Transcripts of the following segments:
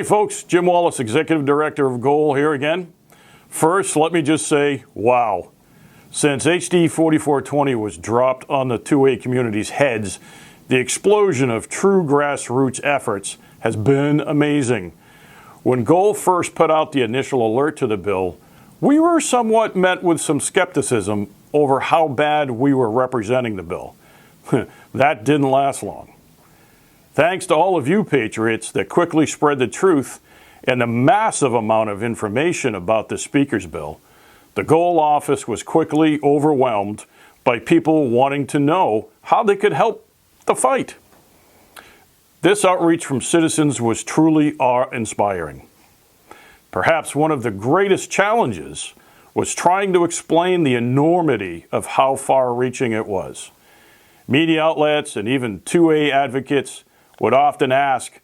Hey folks, Jim Wallace, Executive Director of Goal here again. First, let me just say, wow. Since HD.4420 was dropped on the 2A community's heads, the explosion of true grassroots efforts has been amazing. When Goal first put out the initial alert to the bill, we were somewhat met with some skepticism over how bad we were representing the bill. That didn't last long. Thanks to all of you patriots that quickly spread the truth and the massive amount of information about the Speaker's bill, the Goal office was quickly overwhelmed by people wanting to know how they could help the fight. This outreach from citizens was truly awe-inspiring. Perhaps one of the greatest challenges was trying to explain the enormity of how far-reaching it was. Media outlets and even 2A advocates would often ask,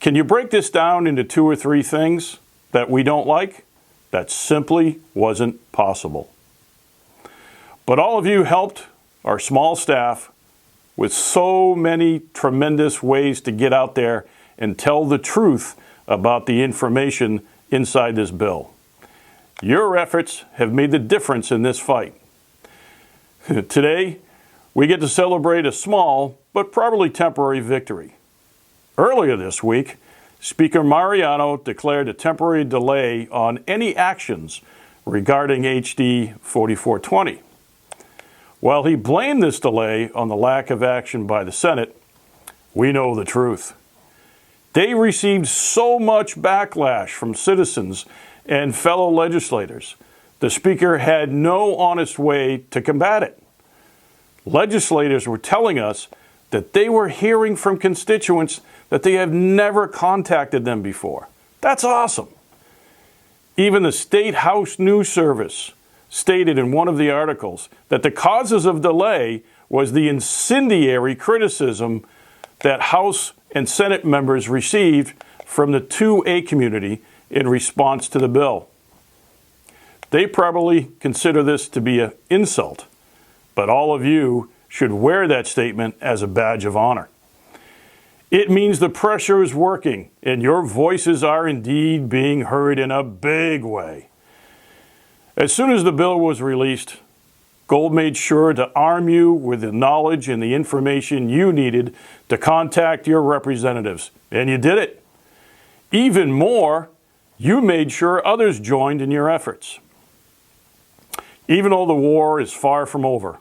can you break this down into 2 or 3 things that we don't like? That simply wasn't possible. But all of you helped our small staff with so many tremendous ways to get out there and tell the truth about the information inside this bill. Your efforts have made the difference in this fight. Today, we get to celebrate a small but probably temporary victory. Earlier this week, Speaker Mariano declared a temporary delay on any actions regarding HD.4420. While he blamed this delay on the lack of action by the Senate, we know the truth. They received so much backlash from citizens and fellow legislators, the Speaker had no honest way to combat it. Legislators were telling us that they were hearing from constituents that they have never contacted them before. That's awesome. Even the State House News Service stated in one of the articles that the causes of delay was the incendiary criticism that House and Senate members received from the 2A community in response to the bill. They probably consider this to be an insult, but all of you should wear that statement as a badge of honor. It means the pressure is working and your voices are indeed being heard in a big way. As soon as the bill was released, Gold made sure to arm you with the knowledge and the information you needed to contact your representatives, and you did it. Even more, you made sure others joined in your efforts. Even though the war is far from over,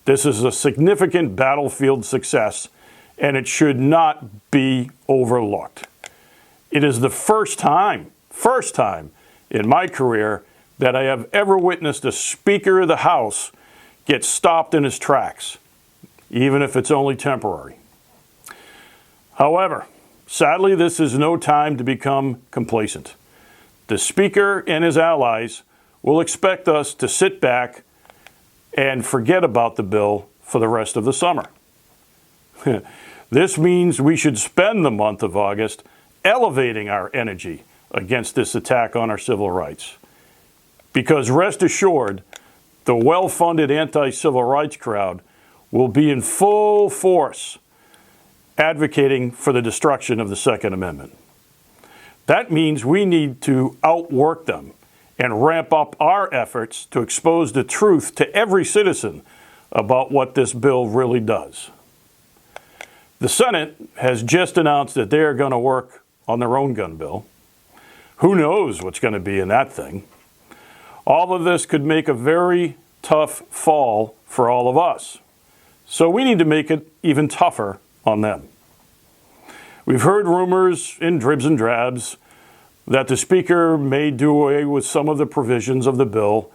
this is a significant battlefield success, and it should not be overlooked. It is the first time in my career that I have ever witnessed a Speaker of the House get stopped in his tracks, even if it's only temporary. However, sadly, this is no time to become complacent. The Speaker and his allies will expect us to sit back and forget about the bill for the rest of the summer. This means we should spend the month of August elevating our energy against this attack on our civil rights. Because rest assured, the well-funded anti-civil rights crowd will be in full force advocating for the destruction of the Second Amendment. That means we need to outwork them and ramp up our efforts to expose the truth to every citizen about what this bill really does. The Senate has just announced that they are going to work on their own gun bill. Who knows what's going to be in that thing? All of this could make a very tough fall for all of us. So we need to make it even tougher on them. We've heard rumors in dribs and drabs that the Speaker may do away with some of the provisions of the bill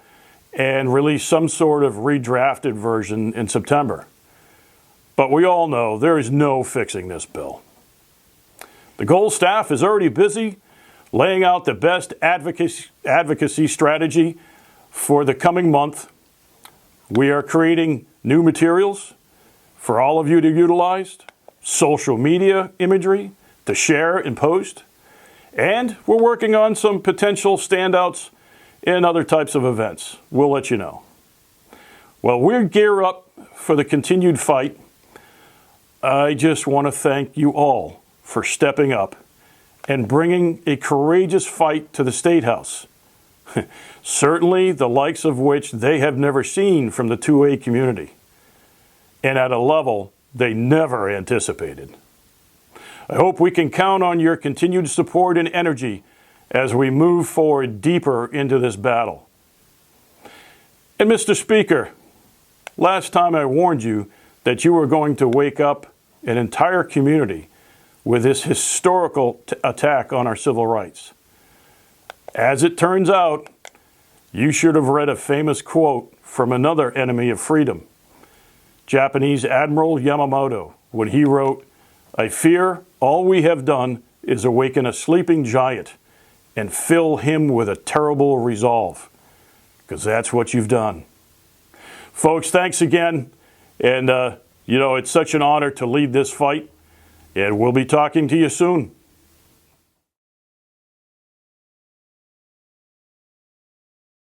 and release some sort of redrafted version in September. But we all know there is no fixing this bill. The Goal staff is already busy laying out the best advocacy strategy for the coming month. We are creating new materials for all of you to utilize, social media imagery to share and post, and we're working on some potential standouts in other types of events. We'll let you know. Well, we're geared up for the continued fight. I just want to thank you all for stepping up and bringing a courageous fight to the State House, certainly the likes of which they have never seen from the 2A community, and at a level they never anticipated. I hope we can count on your continued support and energy as we move forward deeper into this battle. And Mr. Speaker, last time I warned you that you were going to wake up an entire community with this historical attack on our civil rights. As it turns out, you should have read a famous quote from another enemy of freedom, Japanese Admiral Yamamoto, when he wrote, "I fear all we have done is awaken a sleeping giant and fill him with a terrible resolve," because that's what you've done. Folks, thanks again. And, it's such an honor to lead this fight. And we'll be talking to you soon.